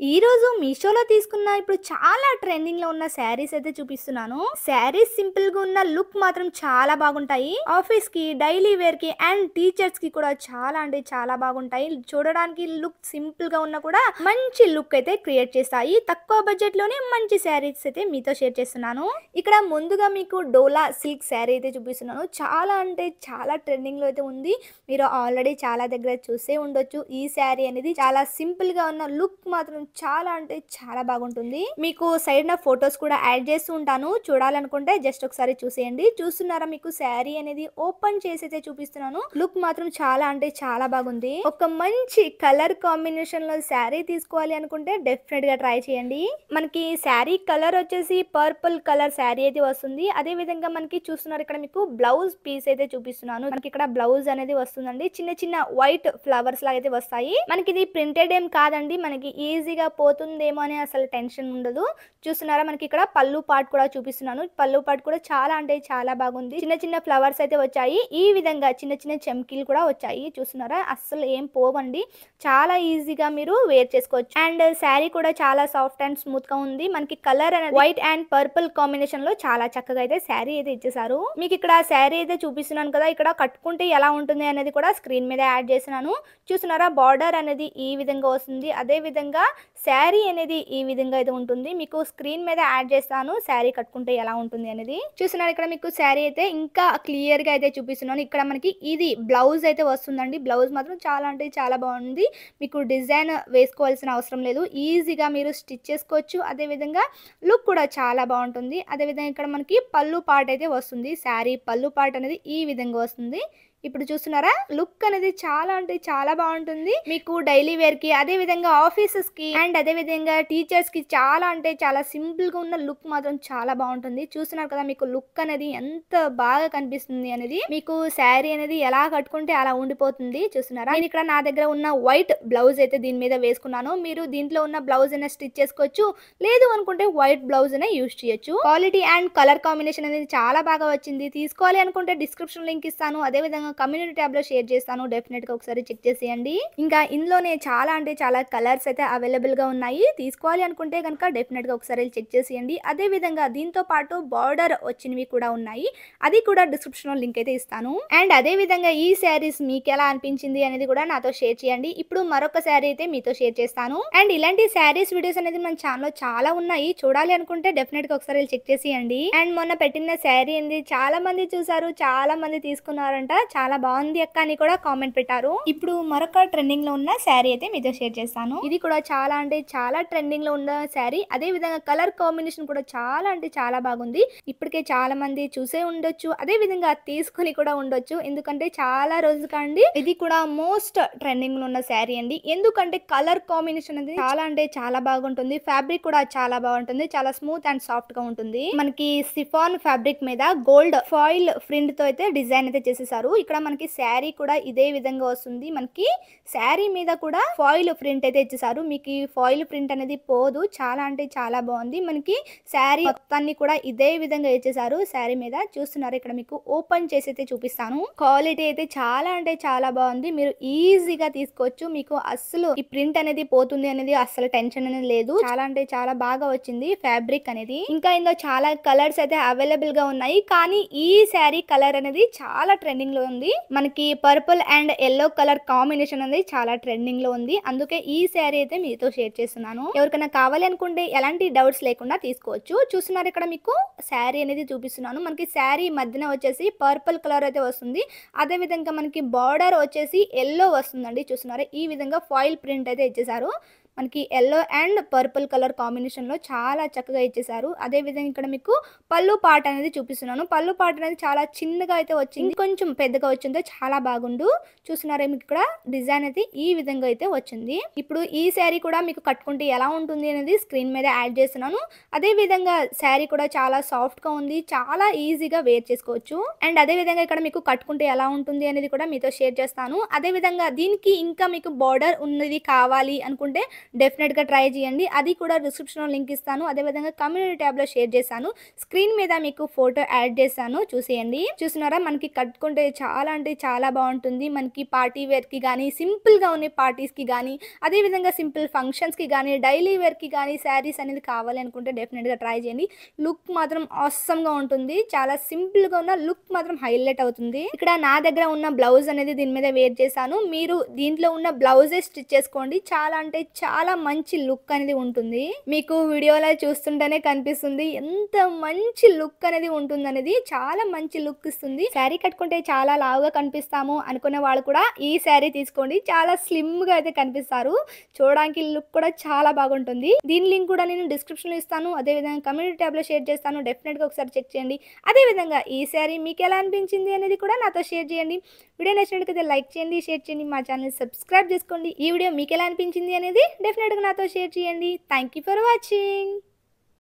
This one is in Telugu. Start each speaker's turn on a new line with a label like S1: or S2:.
S1: ఈ రోజు మీషోలో తీసుకున్న ఇప్పుడు చాలా ట్రెండింగ్ లో ఉన్న శారీస్ అయితే చూపిస్తున్నాను. శారీస్ సింపుల్ గా ఉన్న లుక్ మాత్రం చాలా బాగుంటాయి. ఆఫీస్ కి, డైలీ వేర్ కి అండ్ టీచర్స్ కి కూడా చాలా అంటే చాలా బాగుంటాయి. చూడడానికి లుక్ సింపుల్ గా ఉన్నా కూడా మంచి లుక్ అయితే క్రియేట్ చేస్తాయి. తక్కువ బడ్జెట్ లోనే మంచి శారీస్ అయితే మీతో షేర్ చేస్తున్నాను. ఇక్కడ ముందుగా మీకు డోలా సిల్క్ శారీ అయితే చూపిస్తున్నాను. చాలా అంటే చాలా ట్రెండింగ్ లో అయితే ఉంది. మీరు ఆల్రెడీ చాలా దగ్గర చూసే ఉండొచ్చు. ఈ శారీ అనేది చాలా సింపుల్ గా ఉన్న లుక్ మాత్రం చాలా అంటే చాలా బాగుంటుంది. మీకు సైడ్ నా ఫొటోస్ కూడా యాడ్ చేస్తూ ఉంటాను. చూడాలనుకుంటే జస్ట్ ఒకసారి చూసేయండి. చూస్తున్నారా, మీకు శారీ అనేది ఓపెన్ చేసి అయితే చూపిస్తున్నాను. లుక్ మాత్రం చాలా అంటే చాలా బాగుంది. ఒక మంచి కలర్ కాంబినేషన్ లో శారీ తీసుకోవాలి అనుకుంటే డెఫినెట్ గా ట్రై చేయండి. మనకి శారీ కలర్ వచ్చేసి పర్పుల్ కలర్ శారీ అయితే వస్తుంది. అదే విధంగా మనకి చూస్తున్నారు, ఇక్కడ మీకు బ్లౌజ్ పీస్ అయితే చూపిస్తున్నాను. మనకి ఇక్కడ బ్లౌజ్ అనేది వస్తుందండి. చిన్న చిన్న వైట్ ఫ్లవర్స్ లాగా అయితే వస్తాయి. మనకి ఇది ప్రింటెడ్ ఏం కాదండి. మనకి ఈజీగా పోతుందేమో అని అసలు టెన్షన్ ఉండదు. చూస్తున్నారా, మనకి ఇక్కడ పళ్ళు పార్ట్ కూడా చూపిస్తున్నాను. పళ్ళు పార్ట్ కూడా చాలా అంటే చాలా బాగుంది. చిన్న చిన్న ఫ్లవర్స్ అయితే వచ్చాయి. ఈ విధంగా చిన్న చిన్న చెమ్కీలు కూడా వచ్చాయి. చూస్తున్నారా, అస్సలు ఏం పోవండి. చాలా ఈజీగా మీరు వేర్ చేసుకోవచ్చు. అండ్ శారీ కూడా చాలా సాఫ్ట్ అండ్ స్మూత్ గా ఉంది. మనకి కలర్ అనేది వైట్ అండ్ పర్పుల్ కాంబినేషన్ లో చాలా చక్కగా అయితే శారీ అయితే ఇచ్చేసారు. మీకు ఇక్కడ శారీ అయితే చూపిస్తున్నాను కదా, ఇక్కడ కట్టుకుంటే ఎలా ఉంటుంది అనేది కూడా స్క్రీన్ మీద యాడ్ చేసినాను. చూస్తున్నారా, బార్డర్ అనేది ఈ విధంగా వస్తుంది. అదే విధంగా శారీ అనేది ఈ విధంగా అయితే ఉంటుంది. మీకు స్క్రీన్ మీద యాడ్ చేస్తాను శారీ కట్టుకుంటే ఎలా ఉంటుంది అనేది. చూస్తున్నారు, ఇక్కడ మీకు శారీ అయితే ఇంకా క్లియర్ గా అయితే చూపిస్తున్నాను. ఇక్కడ మనకి ఇది బ్లౌజ్ అయితే వస్తుందండి. బ్లౌజ్ మాత్రం చాలా అంటే చాలా బాగుంది. మీకు డిజైన్ వేసుకోవాల్సిన అవసరం లేదు. ఈజీగా మీరు స్టిచ్ చేసుకోవచ్చు. అదే విధంగా లుక్ కూడా చాలా బాగుంటుంది. అదే విధంగా ఇక్కడ మనకి పళ్ళు పార్ట్ అయితే వస్తుంది. శారీ పళ్ళు పార్ట్ అనేది ఈ విధంగా వస్తుంది. ఇప్పుడు చూస్తున్నారా, లుక్ అనేది చాలా అంటే చాలా బాగుంటుంది. మీకు డైలీ వేర్ కి, అదే విధంగా ఆఫీసెస్ కి అండ్ అదే విధంగా టీచర్స్ కి చాలా అంటే చాలా సింపుల్ గా ఉన్న లుక్ మాత్రం చాలా బాగుంటుంది. చూస్తున్నారు కదా, మీకు లుక్ అనేది ఎంత బాగా కనిపిస్తుంది అనేది. మీకు శారీ అనేది ఎలా కట్టుకుంటే అలా ఉండిపోతుంది. చూస్తున్నారా, నేను ఇక్కడ నా దగ్గర ఉన్న వైట్ బ్లౌజ్ అయితే దీని మీద వేసుకున్నాను. మీరు దీంట్లో ఉన్న బ్లౌజ్ అయినా స్టిచ్ చేసుకోవచ్చు. లేదు అనుకుంటే వైట్ బ్లౌజ్ అయినా యూజ్ చేయొచ్చు. క్వాలిటీ అండ్ కలర్ కాంబినేషన్ అనేది చాలా బాగా వచ్చింది. తీసుకోవాలి అనుకుంటే డిస్క్రిప్షన్ లింక్ ఇస్తాను. అదే విధంగా కమ్యూనిటీ ట్యాబ్ లో షేర్ చేస్తాను. డెఫినెట్ గా ఒకసారి చెక్ చేసేయండి. ఇంకా ఇందులోనే చాలా అంటే చాలా కలర్స్ అయితే అవైలబుల్ గా ఉన్నాయి. తీసుకోవాలి అనుకుంటే కనుక డెఫినెట్ గా ఒకసారి చెక్ చేసేయండి. అదే విధంగా దీంతో పాటు బార్డర్ వచ్చినవి కూడా ఉన్నాయి. అది కూడా డిస్క్రిప్షన్ లో లింక్ అయితే ఇస్తాను. అండ్ అదే విధంగా ఈ శారీస్ మీకు ఎలా అనిపించింది అనేది కూడా నాతో షేర్ చేయండి. ఇప్పుడు మరొక శారీ అయితే మీతో షేర్ చేస్తాను. అండ్ ఇలాంటి శారీస్ వీడియోస్ అనేది మన ఛానల్ చాలా ఉన్నాయి. చూడాలి అనుకుంటే డెఫినెట్ గా ఒకసారి చెక్ చేసేయండి. అండ్ మొన్న పెట్టిన శారీ అనేది చాలా మంది చూసారు, చాలా మంది తీసుకున్నారంట. చాలా బాగుంది అక్క అని కూడా కామెంట్ పెట్టారు. ఇప్పుడు మరొక ట్రెండింగ్ లో ఉన్న శారీ అయితే మీతో షేర్ చేస్తాను. ఇది కూడా చాలా అంటే చాలా ట్రెండింగ్ లో ఉన్న శారీ. అదే విధంగా కలర్ కాంబినేషన్ కూడా చాలా అంటే చాలా బాగుంది. ఇప్పటికే చాలా మంది చూసే ఉండొచ్చు, అదే విధంగా తీసుకుని కూడా ఉండొచ్చు. ఎందుకంటే చాలా రోజులు కండి ఇది కూడా మోస్ట్ ట్రెండింగ్ లో ఉన్న శారీ అండి. ఎందుకంటే కలర్ కాంబినేషన్ అనేది చాలా అంటే చాలా బాగుంటుంది. ఫ్యాబ్రిక్ కూడా చాలా బాగుంటుంది. చాలా స్మూత్ అండ్ సాఫ్ట్ గా ఉంటుంది. మనకి సిఫాన్ ఫ్యాబ్రిక్ మీద గోల్డ్ ఫాయిల్ ప్రింట్ తో అయితే డిజైన్ అయితే చేసేసారు. ఇక్కడ మనకి శారీ కూడా ఇదే విధంగా వస్తుంది. మనకి శారీ మీద కూడా ఫాయిల్ ప్రింట్ అయితే ఇచ్చేసారు. మీకు ఈ ఫాయిల్ ప్రింట్ అనేది పోదు. చాలా అంటే చాలా బాగుంది. మనకి శారీ మొత్తాన్ని కూడా ఇదే విధంగా ఇచ్చేసారు. శారీ మీద చూస్తున్నారు, ఇక్కడ మీకు ఓపెన్ చేసి అయితే చూపిస్తాను. క్వాలిటీ అయితే చాలా అంటే చాలా బాగుంది. మీరు ఈజీగా తీసుకోవచ్చు. మీకు అస్సలు ఈ ప్రింట్ అనేది పోతుంది అనేది అస్సలు టెన్షన్ అనేది లేదు. చాలా అంటే చాలా బాగా వచ్చింది ఫ్యాబ్రిక్ అనేది. ఇంకా ఇందులో చాలా కలర్స్ అయితే అవైలబుల్ గా ఉన్నాయి. కానీ ఈ శారీ కలర్ అనేది చాలా ట్రెండింగ్ లో ఉంది. మనకి purple and yellow colour combination అనేది చాలా ట్రెండింగ్ లో ఉంది. అందుకే ఈ శారీ అయితే మీతో షేర్ చేస్తున్నాను. ఎవరికైనా కావాలి అనుకుంటే ఎలాంటి డౌట్స్ లేకుండా తీసుకోవచ్చు. చూస్తున్నారు, ఇక్కడ మీకు శారీ అనేది చూపిస్తున్నాను. మనకి శారీ మధ్యన వచ్చేసి పర్పుల్ కలర్ అయితే వస్తుంది. అదే విధంగా మనకి బార్డర్ వచ్చేసి ఎల్లో వస్తుందండి. చూస్తున్నారు, ఈ విధంగా ఫాయిల్ ప్రింట్ అయితే ఇచ్చేసారు. మనకి yellow and purple colour combination లో చాలా చక్కగా ఇచ్చేసారు. అదే విధంగా ఇక్కడ మీకు పళ్ళు పార్ట్ అనేది చూపిస్తున్నాను. పళ్ళు పార్ట్ అనేది చాలా చిన్నగా అయితే వచ్చింది. కొంచెం పెద్దగా వచ్చిందో చాలా బాగుండు. చూస్తున్నారా, మీకు ఇక్కడ డిజైన్ అయితే ఈ విధంగా అయితే వచ్చింది. ఇప్పుడు ఈ శారీ కూడా మీకు కట్టుకుంటే ఎలా ఉంటుంది అనేది స్క్రీన్ మీద యాడ్ చేస్తున్నాను. అదే విధంగా శారీ కూడా చాలా సాఫ్ట్ గా ఉంది. చాలా ఈజీగా వేర్ చేసుకోవచ్చు. అండ్ అదే విధంగా ఇక్కడ మీకు కట్టుకుంటే ఎలా ఉంటుంది అనేది కూడా మీతో షేర్ చేస్తాను. అదే విధంగా దీనికి ఇంకా మీకు బార్డర్ ఉన్నది కావాలి అనుకుంటే డెఫినెట్‌గా ట్రై చేయండి. అది కూడా డిస్క్రిప్షన్‌లో లింక్ ఇస్తాను. అదేవిధంగా కమ్యూనిటీ ట్యాబ్‌లో షేర్ చేశాను. స్క్రీన్ మీద మీకు ఫోటో యాడ్ చేశాను చూసేయండి. చూస్తున్నారా మనకి కట్టుకుంటే చాలా అంటే చాలా బావుంటుంది. మనకి పార్టీ వేర్‌కి గానీ, సింపుల్‌గా ఉన్న పార్టీస్‌కి గానీ, అదేవిధంగా సింపుల్ ఫంక్షన్స్‌కి గానీ, డైలీ వేర్‌కి గానీ శారీస్ అనేది కావాలి అనుకుంటే డెఫినెట్‌గా ట్రై చేయండి. లుక్ మాత్రం ఆసమ్‌గా ఉంటుంది. చాలా సింపుల్‌గా ఉన్న లుక్ మాత్రం హైలైట్ అవుతుంది. ఇక్కడ నా దగ్గర ఉన్న బ్లౌజ్ అనేది దీని మీద వేర్ చేశాను. మీరు దీంట్లో ఉన్న బ్లౌజే స్టిచ్ చేసుకోండి. చాలా అంటే చాలా మంచి లుక్ అనేది ఉంటుంది. మీకు వీడియోలో చూస్తుంటేనే కనిపిస్తుంది ఎంత మంచి లుక్ అనేది ఉంటుందనేది. చాలా మంచి లుక్ ఇస్తుంది. శారీ కట్టుకుంటే చాలా లావుగా కనిపిస్తాము అనుకునే వాళ్ళు కూడా ఈ శారీ తీసుకోండి. చాలా స్లిమ్‌గా అయితే కనిపిస్తారు. చూడడానికి లుక్ కూడా చాలా బాగుంటుంది. దీని లింక్ కూడా నేను డిస్క్రిప్షన్‌లో ఇస్తాను. అదేవిధంగా కమ్యూనిటీ ట్యాబ్‌లో షేర్ చేస్తాను. డెఫినెట్‌గా ఒకసారి చెక్ చేయండి. అదేవిధంగా ఈ శారీ మీకెలా అనిపించింది అనేది కూడా నాతో షేర్ చేయండి. వీడియో నచ్చినట్లయితే లైక్ చేయండి, షేర్ చేయండి. మా ఛానెల్‌ని సబ్స్క్రైబ్ చేసుకోండి. ఈ వీడియో మీకెలా అనిపించింది అనేది డెఫినెట్‌గా నాతో షేర్ చేయండి. Thank you for watching.